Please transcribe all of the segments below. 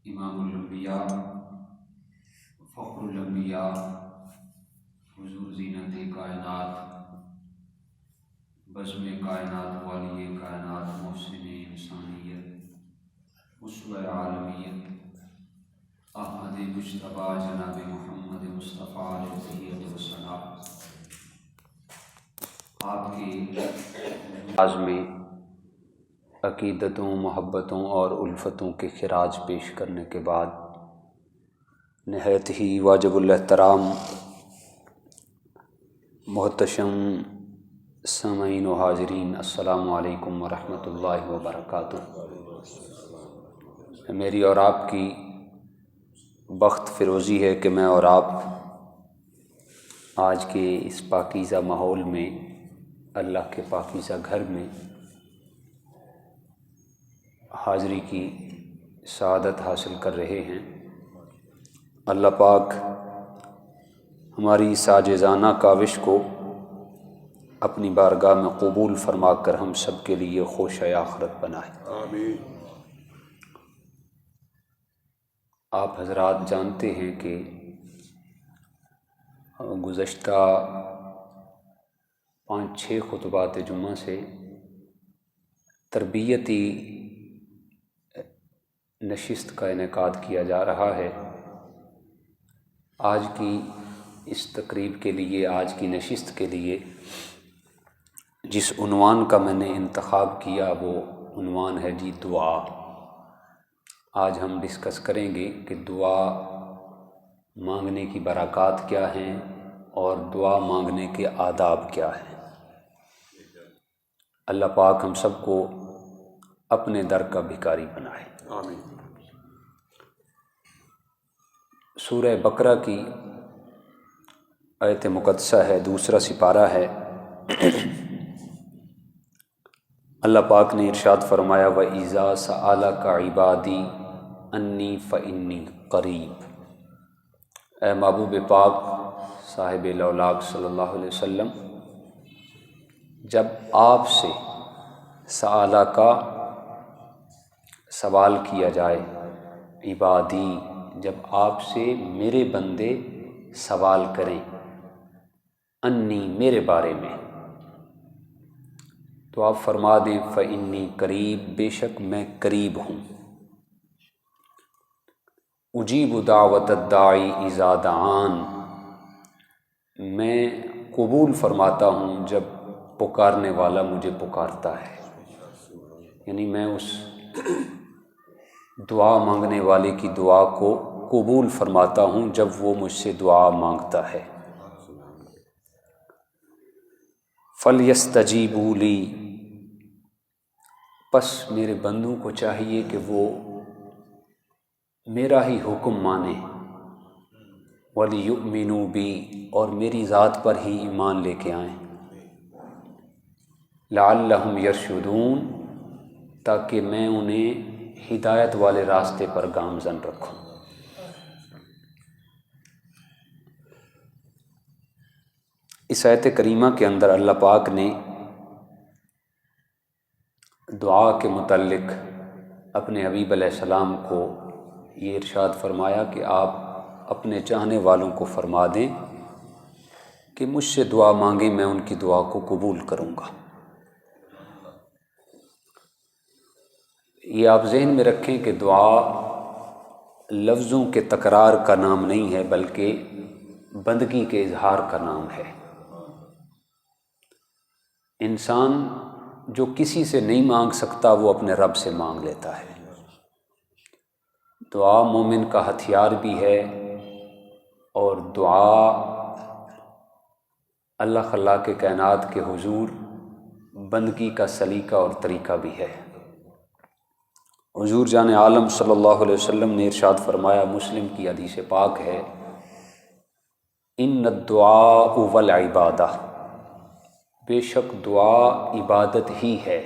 امام الانبیاء فخر الانبیاء حضور زینت کائنات بزم کائنات والی کائنات محسن انسانیت اسوہ عالمیت احمد مجتبیٰ جناب محمد مصطفیٰ علیہ تحیت وسلام آپ کے انداز میں عقیدتوں، محبتوں اور الفتوں کے خراج پیش کرنے کے بعد نہایت ہی واجب الاحترام محتشم سامعین و حاضرین، السلام علیکم ورحمۃ اللہ وبرکاتہ۔ میری اور آپ کی بخت فروزی ہے کہ میں اور آپ آج کے اس پاکیزہ ماحول میں، اللہ کے پاکیزہ گھر میں حاضری کی سعادت حاصل کر رہے ہیں۔ اللہ پاک ہماری ساجزانہ کاوش کو اپنی بارگاہ میں قبول فرما کر ہم سب کے لیے خوش آخرت بنائے، آمین۔ آپ حضرات جانتے ہیں کہ گزشتہ 5-6 خطبات جمعہ سے تربیتی نشست کا انعقاد کیا جا رہا ہے۔ آج کی اس تقریب کے لیے، آج کی نشست کے لیے جس عنوان کا میں نے انتخاب کیا وہ عنوان ہے جی دعا۔ آج ہم ڈسکس کریں گے کہ دعا مانگنے کی برکات کیا ہیں اور دعا مانگنے کے آداب کیا ہیں۔ اللہ پاک ہم سب کو اپنے در کا بھکاری بنائے، آمین۔ سورہ بقرہ کی آیت مقدسہ ہے، 2 سپارہ ہے۔ اللہ پاک نے ارشاد فرمایا وَإِذَا سَأَلَكَ عِبَادِي أَنِّي فَإِنِّي قَرِيب۔ اے محبوب پاک صاحب لولاک صلی اللہ علیہ وسلم، جب آپ سے سآلہ کا سوال کیا جائے، عبادی جب آپ سے میرے بندے سوال کریں، انی میرے بارے میں، تو آپ فرما دیں فإنی قریب، بے شک میں قریب ہوں، اجیب دعوت الداعی اذا دعان، میں قبول فرماتا ہوں جب پکارنے والا مجھے پکارتا ہے۔ یعنی میں اس دعا مانگنے والے کی دعا کو قبول فرماتا ہوں جب وہ مجھ سے دعا مانگتا ہے۔ فَلْيَسْتَجِيبُوا لِي، پس میرے بندوں کو چاہیے کہ وہ میرا ہی حکم مانیں، وَلْيُؤْمِنُوا بِي، اور میری ذات پر ہی ایمان لے کے آئیں، لَعَلَّهُمْ يَرْشُدُونَ، تاکہ میں انہیں ہدایت والے راستے پر گامزن رکھوں۔ اس آیت کریمہ کے اندر اللہ پاک نے دعا کے متعلق اپنے حبیب علیہ السلام کو یہ ارشاد فرمایا کہ آپ اپنے چاہنے والوں کو فرما دیں کہ مجھ سے دعا مانگیں، میں ان کی دعا کو قبول کروں گا۔ یہ آپ ذہن میں رکھیں کہ دعا لفظوں کے تکرار کا نام نہیں ہے، بلکہ بندگی کے اظہار کا نام ہے۔ انسان جو کسی سے نہیں مانگ سکتا وہ اپنے رب سے مانگ لیتا ہے۔ دعا مومن کا ہتھیار بھی ہے، اور دعا اللہ خلاق کائنات کے حضور بندگی کا سلیقہ اور طریقہ بھی ہے۔ حضور جان عالم صلی اللہ علیہ وسلم نے ارشاد فرمایا، مسلم کی حدیث پاک ہے، ان الدعاء والعبادہ، بے شک دعا عبادت ہی ہے۔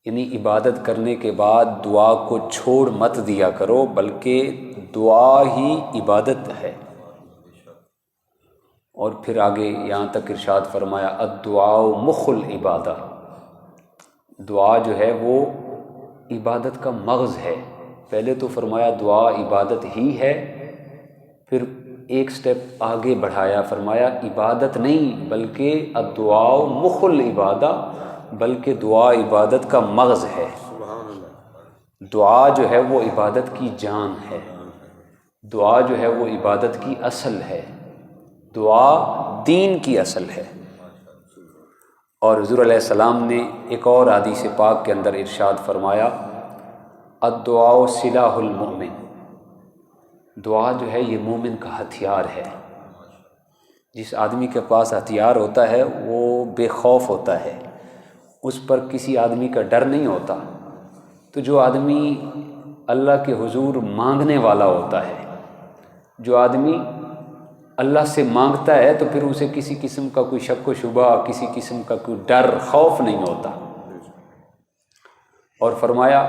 یعنی عبادت کرنے کے بعد دعا کو چھوڑ مت دیا کرو، بلکہ دعا ہی عبادت ہے۔ اور پھر آگے یہاں تک ارشاد فرمایا الدعاء مخ العبادہ، دعا جو ہے وہ عبادت کا مغز ہے، پہلے تو فرمایا دعا عبادت ہی ہے، پھر ایک سٹیپ آگے بڑھایا، فرمایا عبادت نہیں بلکہ الدعاء مخ العبادہ، بلکہ دعا عبادت کا مغز ہے۔ دعا جو ہے وہ عبادت کی جان ہے، دعا جو ہے وہ عبادت کی اصل ہے، دعا دین کی اصل ہے۔ اور حضور علیہ السلام نے ایک اور حدیث پاک کے اندر ارشاد فرمایا الدعاء سلاح المؤمن، دعا جو ہے یہ مومن کا ہتھیار ہے۔ جس آدمی کے پاس ہتھیار ہوتا ہے وہ بے خوف ہوتا ہے، اس پر کسی آدمی کا ڈر نہیں ہوتا۔ تو جو آدمی اللہ کے حضور مانگنے والا ہوتا ہے، جو آدمی اللہ سے مانگتا ہے، تو پھر اسے کسی قسم کا کوئی شک و شبہ، کسی قسم کا کوئی ڈر خوف نہیں ہوتا۔ اور فرمایا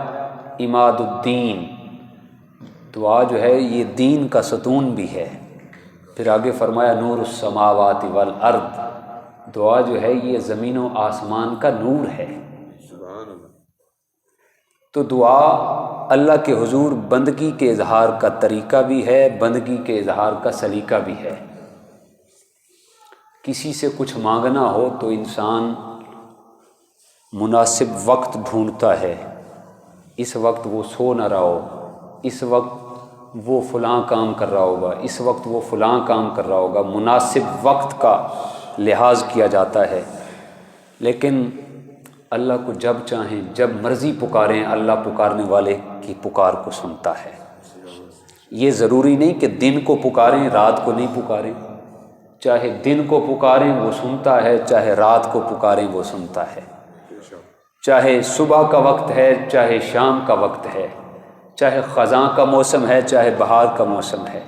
عماد الدین، دعا جو ہے یہ دین کا ستون بھی ہے۔ پھر آگے فرمایا نور السماوات والارض، دعا جو ہے یہ زمین و آسمان کا نور ہے۔ تو دعا اللہ کے حضور بندگی کے اظہار کا طریقہ بھی ہے، بندگی کے اظہار کا سلیقہ بھی ہے۔ کسی سے کچھ مانگنا ہو تو انسان مناسب وقت ڈھونڈتا ہے، اس وقت وہ سو نہ رہا ہو، اس وقت وہ فلاں کام کر رہا ہوگا، اس وقت وہ فلاں کام کر رہا ہوگا، مناسب وقت کا لحاظ کیا جاتا ہے۔ لیکن اللہ کو جب چاہیں جب مرضی پکاریں، اللہ پکارنے والے کی پکار کو سنتا ہے۔ یہ ضروری نہیں کہ دن کو پکاریں رات کو نہیں پکاریں، چاہے دن کو پکاریں وہ سنتا ہے، چاہے رات کو پکاریں وہ سنتا ہے، چاہے صبح کا وقت ہے چاہے شام کا وقت ہے، چاہے خزاں کا موسم ہے چاہے بہار کا موسم ہے،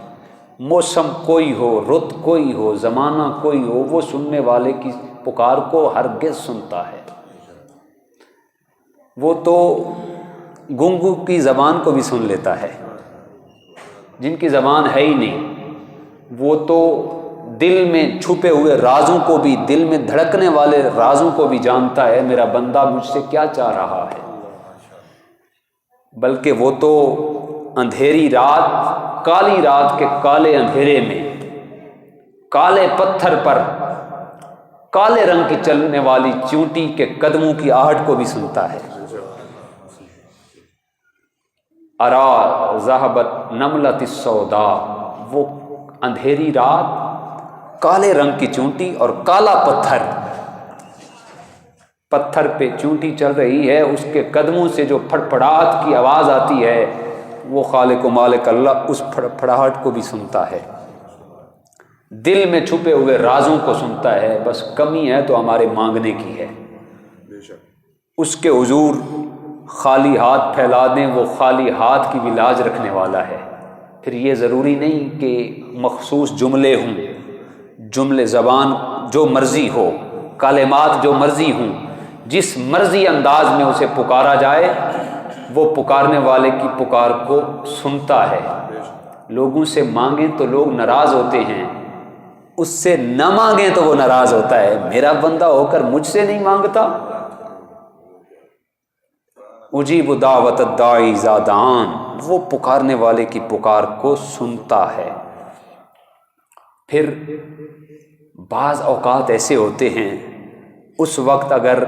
موسم کوئی ہو، رت کوئی ہو، زمانہ کوئی ہو، وہ سننے والے کی پکار کو ہرگز سنتا ہے۔ وہ تو گنگو کی زبان کو بھی سن لیتا ہے، جن کی زبان ہے ہی نہیں، وہ تو دل میں چھپے ہوئے رازوں کو بھی، دل میں دھڑکنے والے رازوں کو بھی جانتا ہے، میرا بندہ مجھ سے کیا چاہ رہا ہے۔ بلکہ وہ تو اندھیری رات، کالی رات کے کالے اندھیرے میں، کالے پتھر پر کالے رنگ کی چلنے والی چیونٹی کے قدموں کی آہٹ کو بھی سنتا ہے۔ ارا ذہبت نملۃ السوداء، وہ اندھیری رات، کالے رنگ کی چونٹی اور کالا پتھر، پتھر پہ چونٹی چل رہی ہے، اس کے قدموں سے جو پھڑپھڑاہٹ کی آواز آتی ہے، وہ خالق و مالک اللہ اس پھڑپھڑاہٹ کو بھی سنتا ہے، دل میں چھپے ہوئے رازوں کو سنتا ہے۔ بس کمی ہے تو ہمارے مانگنے کی ہے۔ اس کے حضور خالی ہاتھ پھیلا دیں، وہ خالی ہاتھ کی بھی لاج رکھنے والا ہے۔ پھر یہ ضروری نہیں کہ مخصوص جملے ہوں، جملے زبان جو مرضی ہو، کلمات جو مرضی ہوں، جس مرضی انداز میں اسے پکارا جائے، وہ پکارنے والے کی پکار کو سنتا ہے۔ لوگوں سے مانگیں تو لوگ ناراض ہوتے ہیں، اس سے نہ مانگیں تو وہ ناراض ہوتا ہے، میرا بندہ ہو کر مجھ سے نہیں مانگتا۔ اجیب دعوت الداعی اذا دعان، وہ پکارنے والے کی پکار کو سنتا ہے۔ پھر بعض اوقات ایسے ہوتے ہیں اس وقت اگر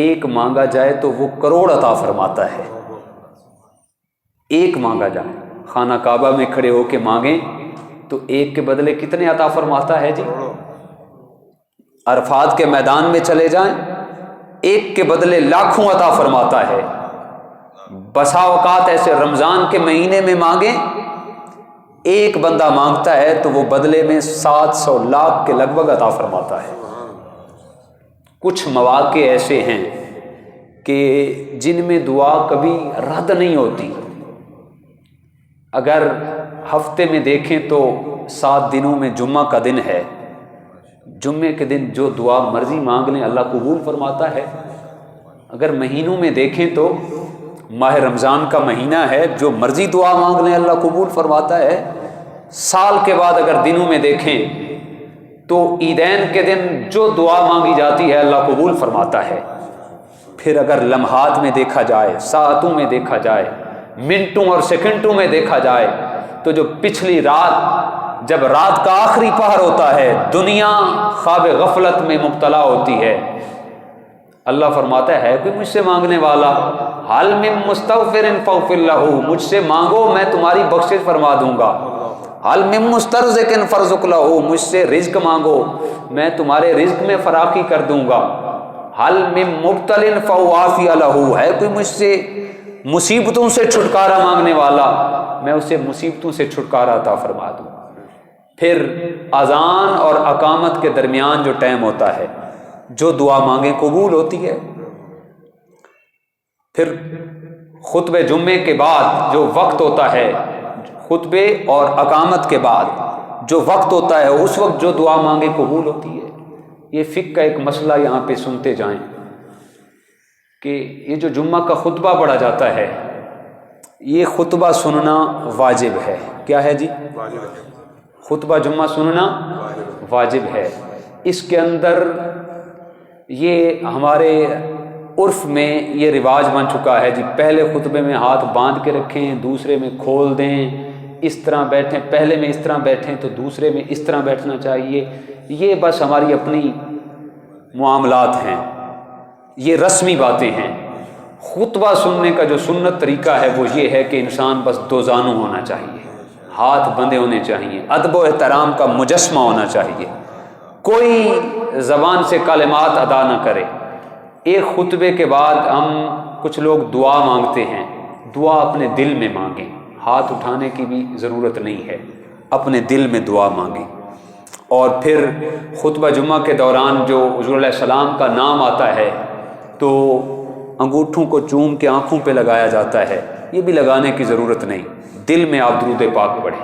ایک مانگا جائے تو وہ کروڑ عطا فرماتا ہے۔ ایک مانگا جائے، خانہ کعبہ میں کھڑے ہو کے مانگیں تو ایک کے بدلے کتنے عطا فرماتا ہے جی؟ عرفات کے میدان میں چلے جائیں، ایک کے بدلے لاکھوں عطا فرماتا ہے۔ بسا اوقات ایسے رمضان کے مہینے میں مانگیں، ایک بندہ مانگتا ہے تو وہ بدلے میں 700 لاکھ کے لگ بھگ عطا فرماتا ہے۔ کچھ مواقع ایسے ہیں کہ جن میں دعا کبھی رد نہیں ہوتی۔ اگر ہفتے میں دیکھیں تو 7 دنوں میں جمعہ کا دن ہے، جمعے کے دن جو دعا مرضی مانگ لیں اللہ قبول فرماتا ہے۔ اگر مہینوں میں دیکھیں تو ماہ رمضان کا مہینہ ہے، جو مرضی دعا مانگ لیں اللہ قبول فرماتا ہے۔ سال کے بعد اگر دنوں میں دیکھیں تو عیدین کے دن جو دعا مانگی جاتی ہے اللہ قبول فرماتا ہے۔ پھر اگر لمحات میں دیکھا جائے، ساعتوں میں دیکھا جائے، منٹوں اور سیکنڈوں میں دیکھا جائے تو جو پچھلی رات، جب رات کا آخری پہر ہوتا ہے، دنیا خواب غفلت میں مبتلا ہوتی ہے، اللہ فرماتا ہے کوئی مجھ سے مانگنے والا؟ حل من مستغفر فاغفر لہ، مجھ سے مانگو میں تمہاری بخشش فرما دوں گا۔ حل من مسترزق فارزق لہ، مجھ سے رزق مانگو میں تمہارے رزق میں فراخی کر دوں گا۔ حل من مبتل فاعافی لہ، ہے کوئی مجھ سے مصیبتوں سے چھٹکارا مانگنے والا، میں اسے مصیبتوں سے چھٹکارا عطا فرما دوں۔ پھر اذان اور اقامت کے درمیان جو ٹائم ہوتا ہے، جو دعا مانگیں قبول ہوتی ہے۔ پھر خطبہ جمعے کے بعد جو وقت ہوتا ہے، خطبے اور اقامت کے بعد جو وقت ہوتا ہے، اس وقت جو دعا مانگے قبول ہوتی ہے۔ یہ فقہ کا ایک مسئلہ یہاں پہ سنتے جائیں کہ یہ جو جمعہ کا خطبہ پڑھا جاتا ہے، یہ خطبہ سننا واجب ہے۔ کیا ہے جی؟ خطبہ جمعہ سننا واجب ہے۔ اس کے اندر یہ ہمارے عرف میں یہ رواج بن چکا ہے جی، پہلے خطبے میں ہاتھ باندھ کے رکھیں، دوسرے میں کھول دیں، اس طرح بیٹھیں، پہلے میں اس طرح بیٹھیں تو دوسرے میں اس طرح بیٹھنا چاہیے۔ یہ بس ہماری اپنی معاملات ہیں، یہ رسمی باتیں ہیں۔ خطبہ سننے کا جو سنت طریقہ ہے وہ یہ ہے کہ انسان بس دو زانو ہونا چاہیے، ہاتھ بندھے ہونے چاہیے، ادب و احترام کا مجسمہ ہونا چاہیے، کوئی زبان سے کلمات ادا نہ کرے۔ ایک خطبے کے بعد ہم کچھ لوگ دعا مانگتے ہیں، دعا اپنے دل میں مانگیں، ہاتھ اٹھانے کی بھی ضرورت نہیں ہے، اپنے دل میں دعا مانگیں۔ اور پھر خطبہ جمعہ کے دوران جو حضور علیہ السلام کا نام آتا ہے تو انگوٹھوں کو چوم کے آنکھوں پہ لگایا جاتا ہے، یہ بھی لگانے کی ضرورت نہیں، دل میں آپ درود پاک پڑھیں۔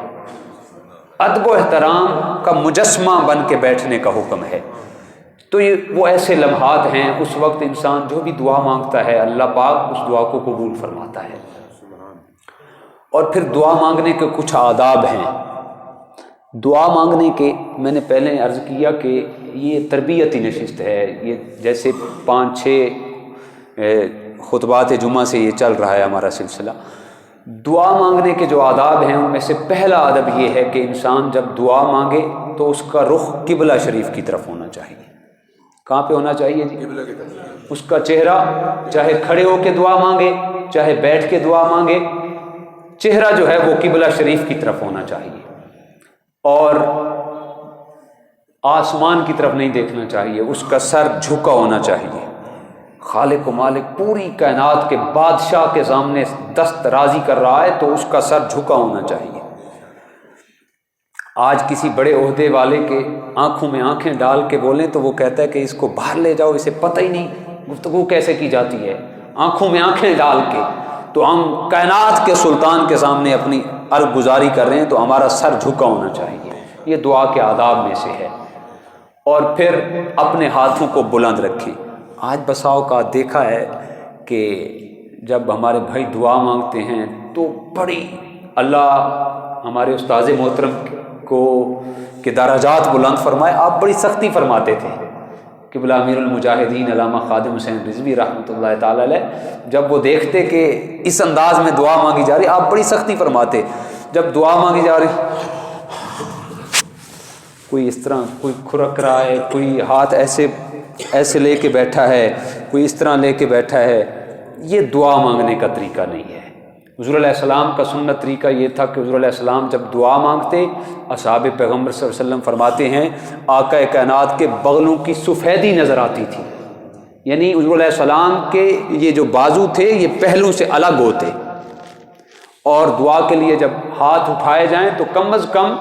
ادب و احترام کا مجسمہ بن کے بیٹھنے کا حکم ہے۔ تو یہ وہ ایسے لمحات ہیں، اس وقت انسان جو بھی دعا مانگتا ہے اللہ پاک اس دعا کو قبول فرماتا ہے۔ اور پھر دعا مانگنے کے کچھ آداب ہیں۔ دعا مانگنے کے میں نے پہلے عرض کیا کہ یہ تربیتی نشست ہے، یہ جیسے 5-6 خطبات جمعہ سے یہ چل رہا ہے ہمارا سلسلہ۔ دعا مانگنے کے جو آداب ہیں ان میں سے پہلا ادب یہ ہے کہ انسان جب دعا مانگے تو اس کا رخ قبلہ شریف کی طرف ہونا چاہیے۔ کہاں پہ ہونا چاہیے جی؟ اس کا چہرہ، چاہے کھڑے ہو کے دعا مانگے چاہے بیٹھ کے دعا مانگے، چہرہ جو ہے وہ قبلہ شریف کی طرف ہونا چاہیے، اور آسمان کی طرف نہیں دیکھنا چاہیے، اس کا سر جھکا ہونا چاہیے۔ خالق و مالک پوری کائنات کے بادشاہ کے سامنے دست رازی کر رہا ہے تو اس کا سر جھکا ہونا چاہیے۔ آج کسی بڑے عہدے والے کے آنکھوں میں آنکھیں ڈال کے بولیں تو وہ کہتا ہے کہ اس کو باہر لے جاؤ، اسے پتہ ہی نہیں گفتگو کیسے کی جاتی ہے، آنکھوں میں آنکھیں ڈال کے۔ تو ہم کائنات کے سلطان کے سامنے اپنی عرض گزاری کر رہے ہیں تو ہمارا سر جھکا ہونا چاہیے، یہ دعا کے آداب میں سے ہے۔ اور پھر اپنے ہاتھوں کو بلند رکھیں۔ آج بسا اوقات دیکھا ہے کہ جب ہمارے بھائی دعا مانگتے ہیں تو بڑی، اللہ ہمارے استاذ محترم کو کہ درجات بلند فرمائے، آپ بڑی سختی فرماتے تھے۔ قبلہ امیر المجاہدین علامہ خادم حسین رضوی رحمۃ اللہ تعالی علیہ جب وہ دیکھتے کہ اس انداز میں دعا مانگی جا رہی، آپ بڑی سختی فرماتے۔ جب دعا مانگی جا رہی کوئی اس طرح، کوئی کھرک رہا ہے، کوئی ہاتھ ایسے لے کے بیٹھا ہے، کوئی اس طرح لے کے بیٹھا ہے، یہ دعا مانگنے کا طریقہ نہیں ہے۔ حضور علیہ السلام کا سنت طریقہ یہ تھا کہ حضور علیہ السلام جب دعا مانگتے، اصحاب پیغمبر صلی اللہ علیہ وسلم فرماتے ہیں آقا کائنات کے بغلوں کی سفیدی نظر آتی تھی، یعنی حضور علیہ السلام کے یہ جو بازو تھے یہ پہلو سے الگ ہوتے، اور دعا کے لیے جب ہاتھ اٹھائے جائیں تو کم از کم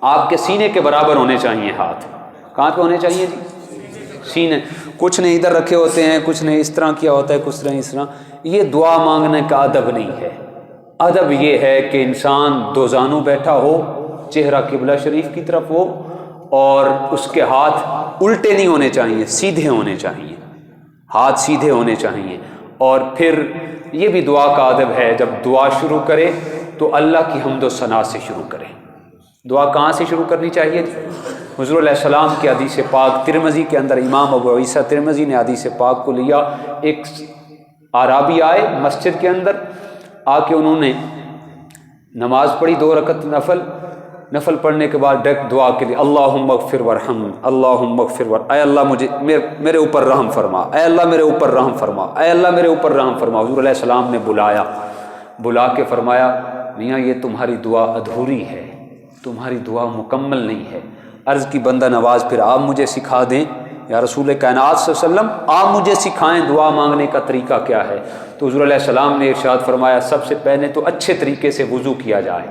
آپ کے سینے کے برابر ہونے چاہیے ہاتھ۔ کہاں پہ ہونے چاہیے جی؟ سینے۔ کچھ نے ادھر رکھے ہوتے ہیں، کچھ نے اس طرح کیا ہوتا ہے، کچھ نے اس طرح۔ یہ دعا مانگنے کا ادب نہیں ہے۔ ادب یہ ہے کہ انسان دو زانو بیٹھا ہو، چہرہ قبلہ شریف کی طرف ہو، اور اس کے ہاتھ الٹے نہیں ہونے چاہیے، سیدھے ہونے چاہیے، ہاتھ سیدھے ہونے چاہیے۔ اور پھر یہ بھی دعا کا ادب ہے، جب دعا شروع کرے تو اللہ کی حمد و ثنا سے شروع کرے۔ دعا کہاں سے شروع کرنی چاہیے؟ حضور علیہ السلام کی حدیث پاک ترمذی کے اندر، امام ابو عیسیٰ ترمذی نے حدیث پاک کو لیا، ایک اعرابی آئے مسجد کے اندر، آ کے انہوں نے نماز پڑھی 2 رکعت نفل پڑھنے کے بعد ڈائریکٹ دعا کے لیے اللہم اغفر ورحم، اللہم اغفر اے اللہ مجھے میرے اوپر رحم فرما، اے اللہ میرے اوپر رحم فرما، اے اللہ میرے اوپر رحم فرما۔ حضور علیہ السلام نے بلا کے فرمایا میاں یہ تمہاری دعا ادھوری ہے، تمہاری دعا مکمل نہیں ہے۔ عرض کی بندہ نواز پھر آپ مجھے سکھا دیں یا رسول کائنات صلی اللہ علیہ وسلم آپ مجھے سکھائیں دعا مانگنے کا طریقہ کیا ہے۔ تو حضور علیہ السلام نے ارشاد فرمایا سب سے پہلے تو اچھے طریقے سے وضو کیا جائے،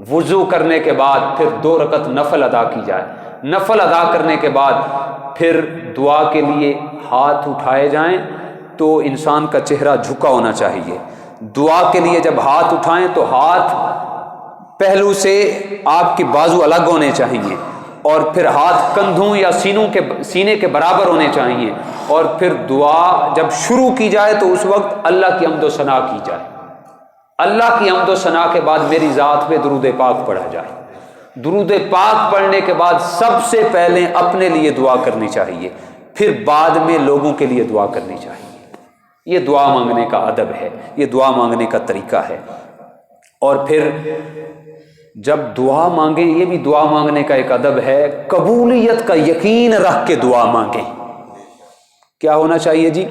وضو کرنے کے بعد پھر 2 رکعت نفل ادا کی جائے، نفل ادا کرنے کے بعد پھر دعا کے لیے ہاتھ اٹھائے جائیں تو انسان کا چہرہ جھکا ہونا چاہیے۔ دعا کے لیے جب ہاتھ اٹھائیں تو ہاتھ پہلو سے آپ کے بازو الگ ہونے چاہیے، اور پھر ہاتھ کندھوں یا سینے کے برابر ہونے چاہیے، اور پھر دعا جب شروع کی جائے تو اس وقت اللہ کی حمد و ثنا کی جائے، اللہ کی حمد و ثنا کے بعد میری ذات پہ درود پاک پڑھا جائے۔ درود پاک پڑھنے کے بعد سب سے پہلے اپنے لیے دعا کرنی چاہیے، پھر بعد میں لوگوں کے لیے دعا کرنی چاہیے۔ یہ دعا مانگنے کا ادب ہے، یہ دعا مانگنے کا طریقہ ہے۔ اور پھر جب دعا مانگیں، یہ بھی دعا مانگنے کا ایک ادب ہے، قبولیت کا یقین رکھ کے دعا مانگیں۔ کیا ہونا چاہیے جی؟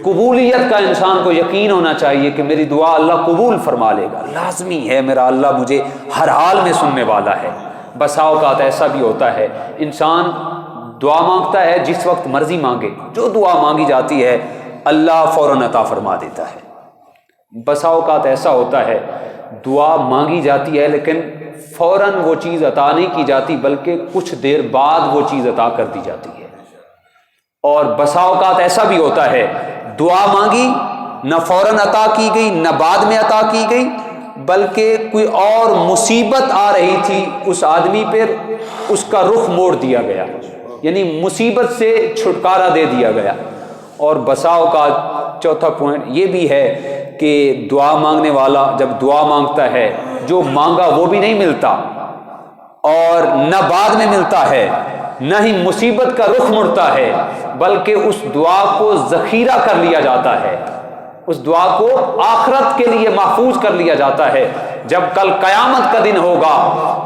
قبولیت کا انسان کو یقین ہونا چاہیے کہ میری دعا اللہ قبول فرما لے گا، لازمی ہے میرا اللہ مجھے ہر حال میں سننے والا ہے۔ بسا اوقات ایسا بھی ہوتا ہے انسان دعا مانگتا ہے، جس وقت مرضی مانگے جو دعا مانگی جاتی ہے اللہ فوراً عطا فرما دیتا ہے۔ بسا اوقات ایسا ہوتا ہے دعا مانگی جاتی ہے لیکن فوراً وہ چیز عطا نہیں کی جاتی، بلکہ کچھ دیر بعد وہ چیز عطا کر دی جاتی ہے۔ اور بسا اوقات ایسا بھی ہوتا ہے دعا مانگی، نہ فوراً عطا کی گئی نہ بعد میں عطا کی گئی، بلکہ کوئی اور مصیبت آ رہی تھی اس آدمی پر، اس کا رخ موڑ دیا گیا، یعنی مصیبت سے چھٹکارا دے دیا گیا۔ اور بسا اوقات چوتھا پوائنٹ یہ بھی ہے کہ دعا مانگنے والا جب دعا مانگتا ہے جو مانگا وہ بھی نہیں ملتا، اور نہ بعد میں ملتا ہے، نہ ہی مصیبت کا رخ مڑتا ہے، بلکہ اس دعا کو ذخیرہ کر لیا جاتا ہے، اس دعا کو آخرت کے لیے محفوظ کر لیا جاتا ہے۔ جب کل قیامت کا دن ہوگا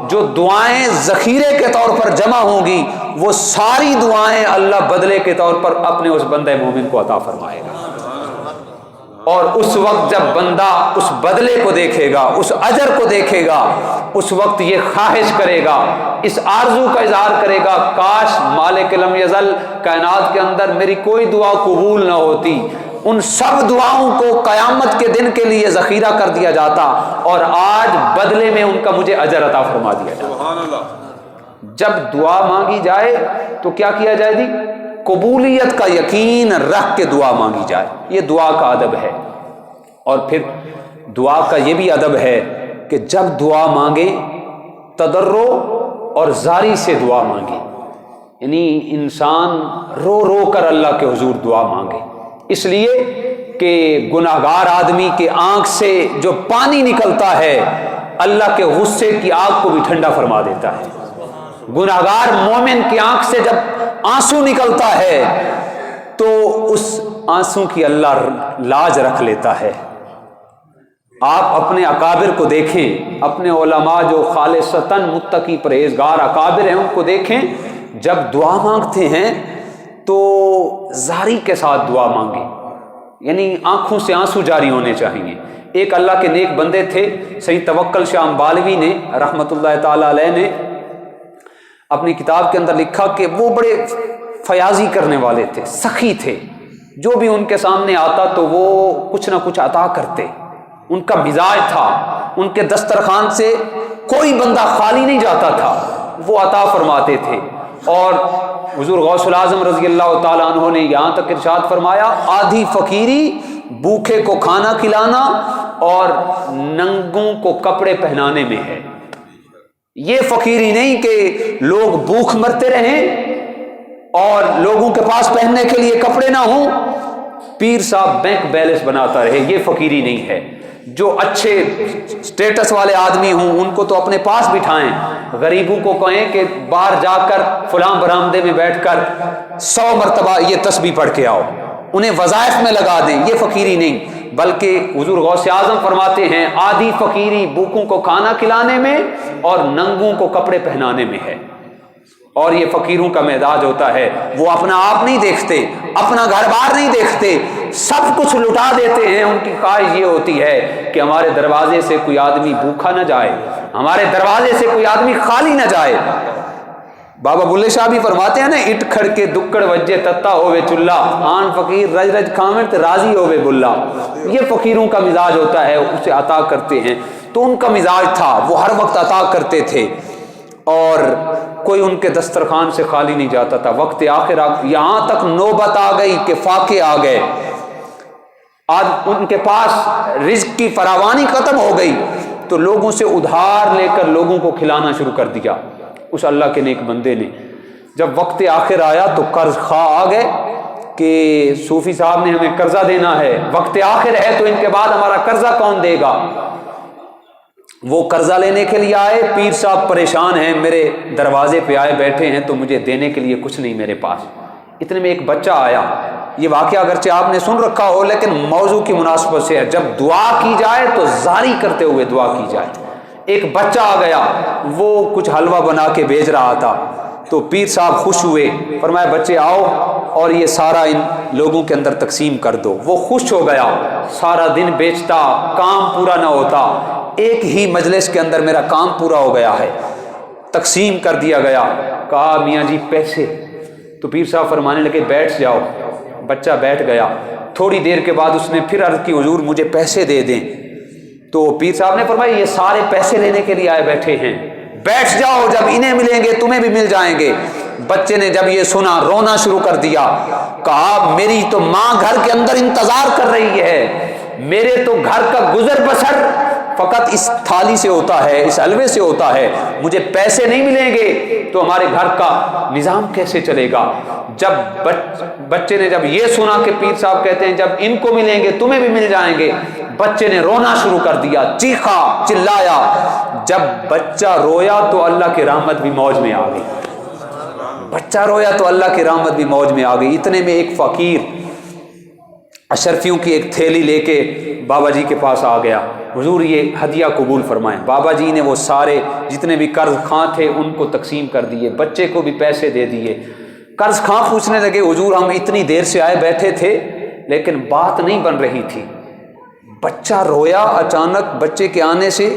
جو دعائیں ذخیرے کے طور پر جمع ہوں گی، وہ ساری دعائیں اللہ بدلے کے طور پر اپنے اس بندہ مومن کو عطا فرمائے گا۔ اور اس وقت جب بندہ اس بدلے کو دیکھے گا، اس اجر کو دیکھے گا، اس وقت یہ خواہش کرے گا، اس آرزو کا اظہار کرے گا کاش مالک لم یزل کائنات کے اندر میری کوئی دعا قبول نہ ہوتی، ان سب دعاؤں کو قیامت کے دن کے لیے ذخیرہ کر دیا جاتا اور آج بدلے میں ان کا مجھے اجر عطا فرما دیا جاتا۔ سبحان اللہ۔ جب دعا مانگی جائے تو کیا کیا جائے جی؟ قبولیت کا یقین رکھ کے دعا مانگی جائے، یہ دعا کا ادب ہے۔ اور پھر دعا کا یہ بھی ادب ہے کہ جب دعا مانگیں تضرع اور زاری سے دعا مانگیں، یعنی انسان رو رو کر اللہ کے حضور دعا مانگے، اس لیے کہ گناہگار آدمی کے آنکھ سے جو پانی نکلتا ہے اللہ کے غصے کی آگ کو بھی ٹھنڈا فرما دیتا ہے۔ گناہگار مومن کی آنکھ سے جب آنسو نکلتا ہے تو اس آنسو کی اللہ لاج رکھ لیتا ہے۔ آپ اپنے اکابر کو دیکھیں، اپنے علماء جو خالصتاً متقی پرہیزگار اکابر ہیں ان کو دیکھیں، جب دعا مانگتے ہیں تو زاری کے ساتھ دعا مانگیں، یعنی آنکھوں سے آنسو جاری ہونے چاہیے۔ ایک اللہ کے نیک بندے تھے سید توکل شاہ امبالوی نے رحمت اللہ تعالی علیہ نے اپنی کتاب کے اندر لکھا کہ وہ بڑے فیاضی کرنے والے تھے، سخی تھے، جو بھی ان کے سامنے آتا تو وہ کچھ نہ کچھ عطا کرتے، ان کا مزاج تھا، ان کے دسترخوان سے کوئی بندہ خالی نہیں جاتا تھا، وہ عطا فرماتے تھے۔ اور حضور غوث الاعظم رضی اللہ تعالیٰ عنہ نے یہاں تک ارشاد فرمایا آدھی فقیری بھوکے کو کھانا کھلانا اور ننگوں کو کپڑے پہنانے میں ہے۔ یہ فقیری نہیں کہ لوگ بھوک مرتے رہیں اور لوگوں کے پاس پہننے کے لیے کپڑے نہ ہوں، پیر صاحب بینک بیلنس بناتا رہے، یہ فقیری نہیں ہے۔ جو اچھے سٹیٹس والے آدمی ہوں ان کو تو اپنے پاس بٹھائیں، غریبوں کو کہیں کہ باہر جا کر فلاں برآمدے میں بیٹھ کر 100 مرتبہ یہ تسبیح پڑھ کے آؤ، انہیں وظائف میں لگا دیں، یہ فقیری نہیں۔ بلکہ حضور غوث اعظم فرماتے ہیں آدھی فقیری بھوکوں کو کھانا کھلانے میں اور ننگوں کو کپڑے پہنانے میں ہے۔ اور یہ فقیروں کا مزاج ہوتا ہے، وہ اپنا آپ نہیں دیکھتے، اپنا گھر بار نہیں دیکھتے، سب کچھ لٹا دیتے ہیں۔ ان کی خواہش یہ ہوتی ہے کہ ہمارے دروازے سے کوئی آدمی بھوکا نہ جائے، ہمارے دروازے سے کوئی آدمی خالی نہ جائے۔ بابا بلے شاہ بھی فرماتے ہیں نا، اٹ کھڑ کے دکڑ وجے تتا ہوئے چلا، آن فقیر رج رج کھامت راضی ہوئے بلا۔ یہ فقیروں کا مزاج ہوتا ہے، اسے عطا کرتے ہیں۔ تو ان کا مزاج تھا، وہ ہر وقت عطا کرتے تھے اور کوئی ان کے دسترخوان سے خالی نہیں جاتا تھا۔ وقت آخر یہاں تک نوبت آ گئی کہ فاقے آ گئے، آج ان کے پاس رزق کی فراوانی ختم ہو گئی تو لوگوں سے ادھار لے کر لوگوں کو کھلانا شروع کر دیا۔ اس اللہ کے نیک بندے نے جب وقت آخر آیا تو قرض خواہ آ گئے کہ صوفی صاحب نے ہمیں قرضہ دینا ہے، وقت آخر ہے تو ان کے بعد ہمارا قرضہ کون دے گا؟ وہ قرضہ لینے کے لیے آئے، پیر صاحب پریشان ہیں، میرے دروازے پہ آئے بیٹھے ہیں تو مجھے دینے کے لیے کچھ نہیں میرے پاس۔ اتنے میں ایک بچہ آیا، یہ واقعہ اگرچہ آپ نے سن رکھا ہو لیکن موضوع کی مناسبت سے ہے، جب دعا کی جائے تو زاری کرتے ہوئے دعا کی جائے۔ ایک بچہ آ گیا، وہ کچھ حلوہ بنا کے بھیج رہا تھا تو پیر صاحب خوش ہوئے، فرمایا بچے آؤ اور یہ سارا ان لوگوں کے اندر تقسیم کر دو۔ وہ خوش ہو گیا، سارا دن بیچتا، کام پورا نہ ہوتا، ایک ہی مجلس کے اندر میرا کام پورا ہو گیا ہے، تقسیم کر دیا گیا۔ کہا میاں جی پیسے؟ تو پیر صاحب فرمانے لگے بیٹھ جاؤ۔ بچہ بیٹھ گیا، تھوڑی دیر کے بعد اس نے پھر عرض کی حضور مجھے پیسے دے دیں۔ تو پیر صاحب نے فرمایا یہ سارے پیسے لینے کے لیے آئے بیٹھے ہیں، بیٹھ جاؤ، جب انہیں ملیں گے تمہیں بھی مل جائیں گے۔ بچے نے جب یہ سنا رونا شروع کر دیا، کہا میری تو ماں گھر کے اندر انتظار کر رہی ہے، میرے تو گھر کا گزر بسر فقط اس تھالی سے ہوتا ہے، اس حلوے سے ہوتا ہے، مجھے پیسے نہیں ملیں گے تو ہمارے گھر کا نظام کیسے چلے گا؟ جب بچے نے جب یہ سنا کہ پیر صاحب کہتے ہیں جب ان کو ملیں گے تمہیں بھی مل جائیں گے، بچے نے رونا شروع کر دیا، چیخا چلایا۔ جب بچہ رویا تو اللہ کی رحمت بھی موج میں آ گئی، بچہ رویا تو اللہ کی رحمت بھی موج میں آ گئی۔ اتنے میں ایک فقیر اشرفیوں کی ایک تھیلی لے کے بابا جی کے پاس آ گیا، حضور یہ ہدیہ قبول فرمائیں۔ بابا جی نے وہ سارے جتنے بھی قرض خواہ تھے ان کو تقسیم کر دیے، بچے کو بھی پیسے دے دیے۔ قرض خواہ پوچھنے لگے حضور ہم اتنی دیر سے آئے بیٹھے تھے لیکن بات نہیں بن رہی تھی، بچہ رویا، اچانک بچے کے آنے سے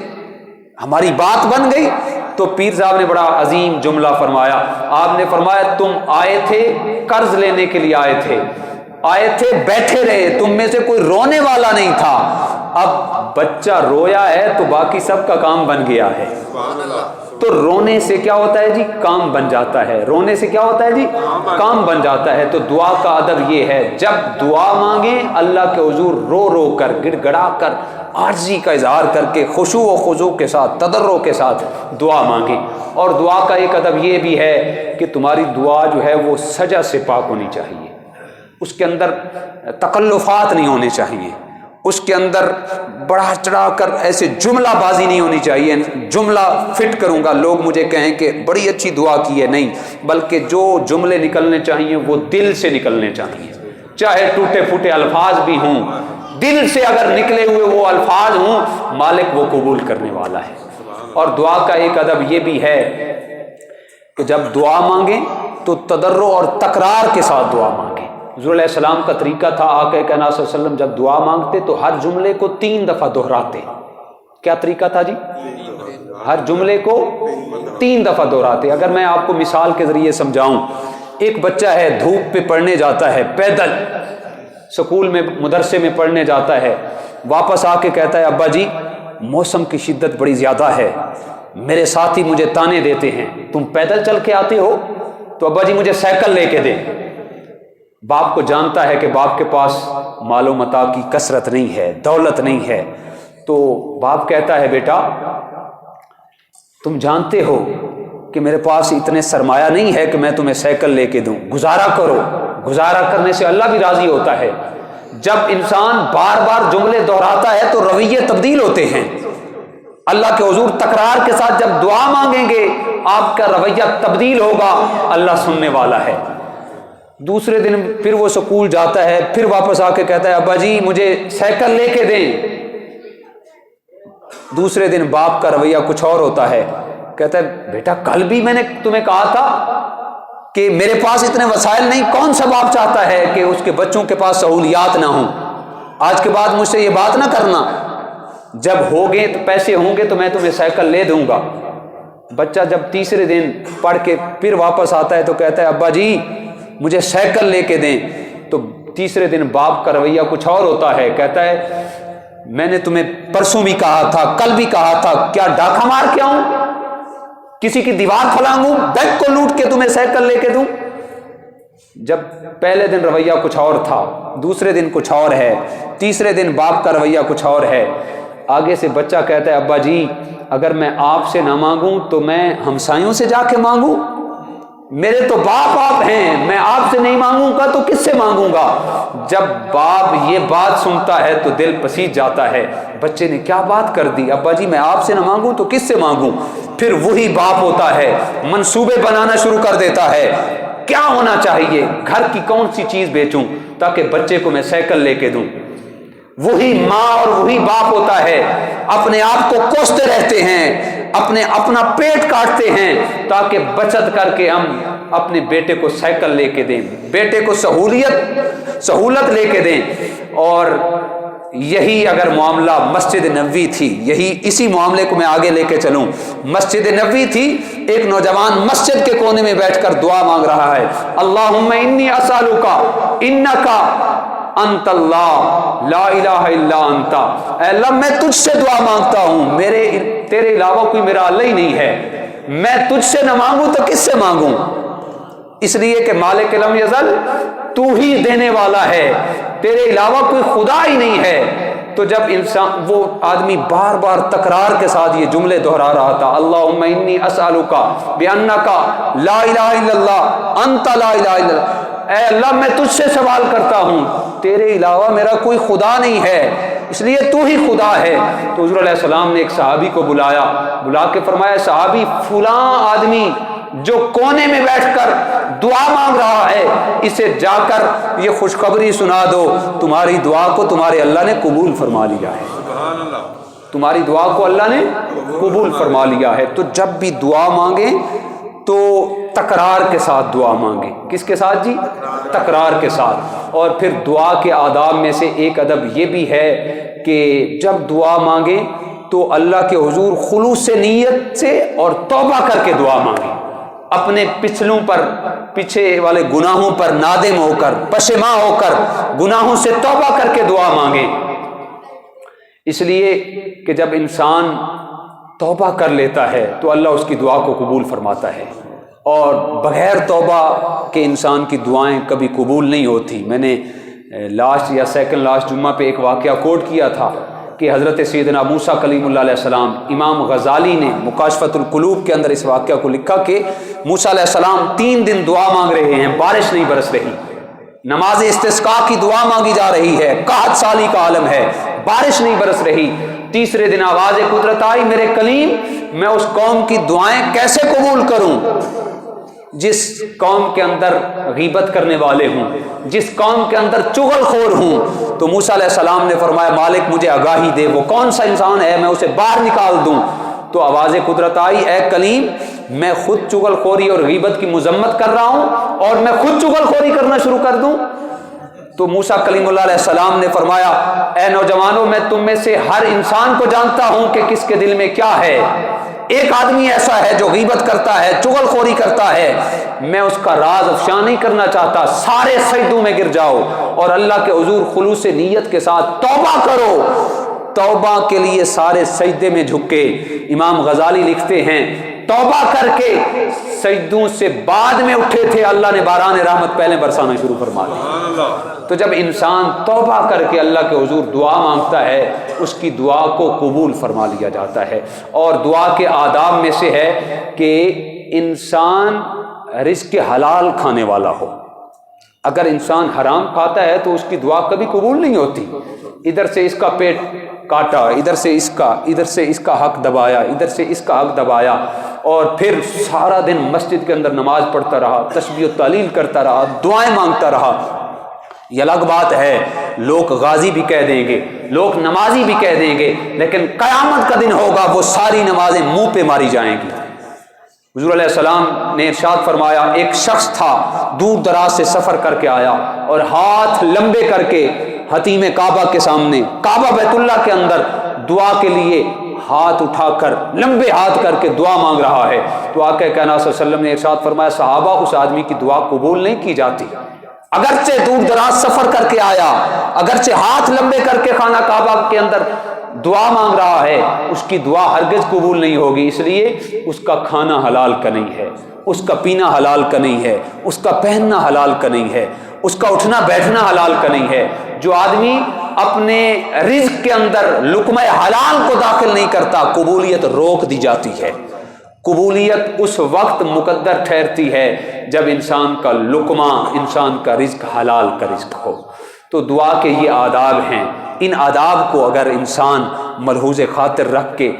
ہماری بات بن گئی۔ تو پیر صاحب نے بڑا عظیم جملہ فرمایا، آپ نے فرمایا تم آئے تھے قرض لینے کے لیے آئے تھے بیٹھے رہے، تم میں سے کوئی رونے والا نہیں تھا، اب بچہ رویا ہے تو باقی سب کا کام بن گیا ہے۔ تو رونے سے کیا ہوتا ہے جی؟ کام بن جاتا ہے۔ رونے سے کیا ہوتا ہے جی؟ کام بن جاتا ہے۔ تو دعا کا ادب یہ ہے، جب دعا مانگیں اللہ کے حضور رو رو کر، گڑ گڑا کر، عاجزی کا اظہار کر کے، خشوع و خضوع کے ساتھ، تضرع کے ساتھ دعا مانگیں۔ اور دعا کا ایک ادب یہ بھی ہے کہ تمہاری دعا جو ہے وہ سجا سے پاک ہونی چاہیے، اس کے اندر تکلفات نہیں ہونے چاہیے، اس کے اندر بڑھا چڑھا کر ایسے جملہ بازی نہیں ہونی چاہیے، جملہ فٹ کروں گا لوگ مجھے کہیں کہ بڑی اچھی دعا کی ہے، نہیں، بلکہ جو جملے نکلنے چاہیے وہ دل سے نکلنے چاہیے، چاہے ٹوٹے پھوٹے الفاظ بھی ہوں، دل سے اگر نکلے ہوئے وہ الفاظ ہوں، مالک وہ قبول کرنے والا ہے۔ اور دعا کا ایک ادب یہ بھی ہے کہ جب دعا مانگیں تو تضرع اور تکرار کے ساتھ دعا مانگیں۔ حضور علیہ السلام کا طریقہ تھا، آقا کائنات صلی اللہ علیہ وسلم جب دعا مانگتے تو ہر جملے کو 3 دفعہ دہراتے۔ کیا طریقہ تھا جی؟ ہر جملے کو 3 دفعہ دہراتے۔ اگر میں آپ کو مثال کے ذریعے سمجھاؤں، ایک بچہ ہے دھوپ پہ پڑھنے جاتا ہے، پیدل سکول میں مدرسے میں پڑھنے جاتا ہے، واپس آ کے کہتا ہے ابا جی موسم کی شدت بڑی زیادہ ہے، میرے ساتھی مجھے تانے دیتے ہیں، تم پیدل چل کے آتے ہو تو ابا جی مجھے سائیکل لے کے دے۔ باپ کو جانتا ہے کہ باپ کے پاس مال و متاع کی کثرت نہیں ہے، دولت نہیں ہے، تو باپ کہتا ہے بیٹا تم جانتے ہو کہ میرے پاس اتنے سرمایہ نہیں ہے کہ میں تمہیں سائیکل لے کے دوں، گزارا کرو۔ گزارا کرنے سے اللہ بھی راضی ہوتا ہے۔ جب انسان بار بار جملے دہراتا ہے تو رویے تبدیل ہوتے ہیں۔ اللہ کے حضور تکرار کے ساتھ جب دعا مانگیں گے آپ کا رویہ تبدیل ہوگا، اللہ سننے والا ہے۔ دوسرے دن پھر وہ سکول جاتا ہے، پھر واپس آ کے کہتا ہے ابا جی مجھے سائیکل لے کے دیں۔ دوسرے دن باپ کا رویہ کچھ اور ہوتا ہے، کہتا ہے بیٹا کل بھی میں نے تمہیں کہا تھا کہ میرے پاس اتنے وسائل نہیں۔ کون سا باپ چاہتا ہے کہ اس کے بچوں کے پاس سہولیات نہ ہوں؟ آج کے بعد مجھ سے یہ بات نہ کرنا، جب ہوگے تو پیسے ہوں گے تو میں تمہیں سائیکل لے دوں گا۔ بچہ جب تیسرے دن پڑھ کے پھر واپس آتا ہے تو کہتا ہے ابا جی مجھے سائیکل لے کے دیں۔ تو تیسرے دن باپ کا رویہ کچھ اور ہوتا ہے، کہتا ہے میں نے تمہیں پرسوں بھی کہا تھا، کل بھی کہا تھا، کیا ڈاکہ مار کے آؤں، کسی کی دیوار پھلانگوں، بینک کو لوٹ کے تمہیں سائیکل لے کے دوں؟ جب پہلے دن رویہ کچھ اور تھا، دوسرے دن کچھ اور ہے، تیسرے دن باپ کا رویہ کچھ اور ہے۔ آگے سے بچہ کہتا ہے ابا جی اگر میں آپ سے نہ مانگوں تو میں ہمسایوں سے جا کے مانگوں، میرے تو باپ آپ ہیں، میں آپ سے نہیں مانگوں گا تو کس سے مانگوں گا؟ جب باپ یہ بات سنتا ہے تو دل پسیج جاتا ہے، بچے نے کیا بات کر دی، ابا جی میں آپ سے نہ مانگوں تو کس سے مانگوں؟ پھر وہی باپ ہوتا ہے منصوبے بنانا شروع کر دیتا ہے، کیا ہونا چاہیے، گھر کی کون سی چیز بیچوں تاکہ بچے کو میں سائیکل لے کے دوں۔ وہی ماں اور وہی باپ ہوتا ہے اپنے آپ کو کوستے رہتے ہیں، اپنا پیٹ کاٹتے ہیں تاکہ بچت کر کے ہم اپنے بیٹے کو سائیکل لے کے دیں، بیٹے کو سہولت لے کے دیں۔ اور یہی اگر معاملہ مسجد نبوی تھی، اسی معاملے کو میں آگے لے کے چلوں، مسجد نبوی تھی، ایک نوجوان مسجد کے کونے میں بیٹھ کر دعا مانگ رہا ہے، اللہم انی اسالک انکا انت اللہ لا الہ الا انت، اے اللہ میں تجھ سے دعا مانگتا ہوں، تیرے علاوہ کوئی میرا اللہ ہی نہیں ہے، میں تجھ سے نہ مانگوں تو کس سے مانگوں؟ اس لیے کہ مالک لم یزل، تو ہی دینے والا ہے، تیرے علاوہ کوئی خدا ہی نہیں ہے۔ تو جب وہ آدمی بار بار تکرار کے ساتھ یہ جملے دہرا رہا تھا، اللہم انی اسالک بانک لا الہ الا اللہ انت لا الہ الا اللہ، اے اللہ میں تجھ سے سوال کرتا ہوں، تیرے علاوہ میرا کوئی خدا نہیں ہے، اس لیے تو ہی خدا ہے۔ تو حضور علیہ السلام نے ایک صحابی کو بلا کے فرمایا، صحابی فلاں آدمی جو کونے میں بیٹھ کر دعا مانگ رہا ہے، اسے جا کر یہ خوشخبری سنا دو، تمہاری دعا کو تمہارے اللہ نے قبول فرما لیا ہے، تمہاری دعا کو اللہ نے قبول فرما لیا ہے۔ تو جب بھی دعا مانگیں تو تکرار کے ساتھ دعا مانگیں۔ کس کے ساتھ جی؟ تکرار کے ساتھ۔ اور پھر دعا کے آداب میں سے ایک ادب یہ بھی ہے کہ جب دعا مانگیں تو اللہ کے حضور خلوص سے نیت سے اور توبہ کر کے دعا مانگیں، اپنے پیچھے والے گناہوں پر نادم ہو کر، پشیماں ہو کر، گناہوں سے توبہ کر کے دعا مانگیں۔ اس لیے کہ جب انسان توبہ کر لیتا ہے تو اللہ اس کی دعا کو قبول فرماتا ہے، اور بغیر توبہ کے انسان کی دعائیں کبھی قبول نہیں ہوتی۔ میں نے سیکنڈ لاسٹ جمعہ پہ ایک واقعہ کوٹ کیا تھا کہ حضرت سیدنا موسیٰ کلیم اللہ علیہ السلام، امام غزالی نے مکاشفۃ القلوب کے اندر اس واقعہ کو لکھا کہ موسیٰ علیہ السلام 3 دن دعا مانگ رہے ہیں، بارش نہیں برس رہی، نماز استسقاء کی دعا مانگی جا رہی ہے، قحط سالی کا عالم ہے، بارش نہیں برس رہی۔ تیسرے دن آواز قدرت آئی، میرے کلیم میں اس قوم کی دعائیں کیسے قبول کروں جس قوم کے اندر غیبت کرنے والے ہوں، جس قوم کے اندر چغل خور ہوں؟ تو موسیٰ علیہ السلام نے فرمایا، مالک مجھے آگاہی دے، وہ کون سا انسان ہے میں اسے باہر نکال دوں۔ تو آواز قدرت آئی، اے کلیم میں خود چغل خوری اور غیبت کی مذمت کر رہا ہوں اور میں خود چغل خوری کرنا شروع کر دوں؟ تو موسیٰ کلیم اللہ علیہ السلام نے فرمایا، اے نوجوانوں میں تم میں سے ہر انسان کو جانتا ہوں کہ کس کے دل میں کیا ہے، ایک آدمی ایسا ہے جو غیبت کرتا ہے، چغل خوری کرتا ہے، میں اس کا راز افشا نہیں کرنا چاہتا، سارے سجدوں میں گر جاؤ اور اللہ کے حضور خلوص نیت کے ساتھ توبہ کرو۔ توبہ کے لیے سارے سجدے میں جھکے۔ امام غزالی لکھتے ہیں، توبہ کر کے سجدوں سے بعد میں اٹھے تھے، اللہ نے باران رحمت پہلے برسانا شروع فرما دیا۔ تو جب انسان توبہ کر کے اللہ کے حضور دعا مانگتا ہے، اس کی دعا کو قبول فرما لیا جاتا ہے۔ اور دعا کے آداب میں سے ہے کہ انسان رزق حلال کھانے والا ہو۔ اگر انسان حرام کھاتا ہے تو اس کی دعا کبھی قبول نہیں ہوتی۔ ادھر سے اس کا پیٹ کاٹا، ادھر سے اس کا حق دبایا، ادھر سے اس کا حق دبایا، اور پھر سارا دن مسجد کے اندر نماز پڑھتا رہا، تسبیح و تحلیل کرتا رہا، دعائیں مانگتا رہا، یہ الگ بات ہے لوگ غازی بھی کہہ دیں گے، لوگ نمازی بھی کہہ دیں گے، لیکن قیامت کا دن ہوگا وہ ساری نمازیں منہ پہ ماری جائیں گی۔ حضور علیہ السلام نے ارشاد فرمایا، ایک شخص تھا دور دراز سے سفر کر کے آیا اور ہاتھ لمبے کر کے حتیم کعبہ کے سامنے، کعبہ بیت اللہ کے اندر دعا کے لیے ہاتھ اٹھا کر لمبے ہاتھ کر کے دعا مانگ رہا ہے۔ تو آقا کائنات صلی اللہ علیہ وسلم نے ارشاد فرمایا، صحابہ اس آدمی کی دعا قبول نہیں کی جاتی، اگرچہ دور دراز سفر کر کے آیا، اگرچہ ہاتھ لمبے کر کے خانہ کعبہ کے اندر دعا مانگ رہا ہے، اس کی دعا ہرگز قبول نہیں ہوگی، اس لیے اس کا کھانا حلال کا نہیں ہے، اس کا پینا حلال کا نہیں ہے، اس کا پہننا حلال کا نہیں ہے، اس کا اٹھنا بیٹھنا حلال کا نہیں ہے۔ جو آدمی اپنے رزق کے اندر لقمہ حلال کو داخل نہیں کرتا، قبولیت روک دی جاتی ہے۔ قبولیت اس وقت مقدر ٹھہرتی ہے جب انسان کا لقمہ، انسان کا رزق حلال کا رزق ہو۔ تو دعا کے یہ آداب ہیں، ان آداب کو اگر انسان ملحوظ خاطر رکھ کے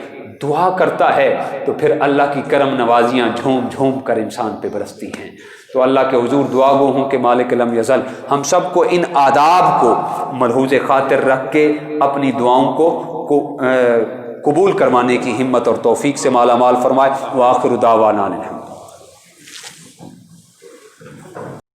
دعا کرتا ہے تو پھر اللہ کی کرم نوازیاں جھوم جھوم کر انسان پہ برستی ہیں۔ تو اللہ کے حضور دعا گو ہوں کہ مالک لم یزل ہم سب کو ان آداب کو ملحوظ خاطر رکھ کے اپنی دعاؤں کو قبول کروانے کی ہمت اور توفیق سے مالا مال فرمائے۔ وآخر دعوانا الحمد۔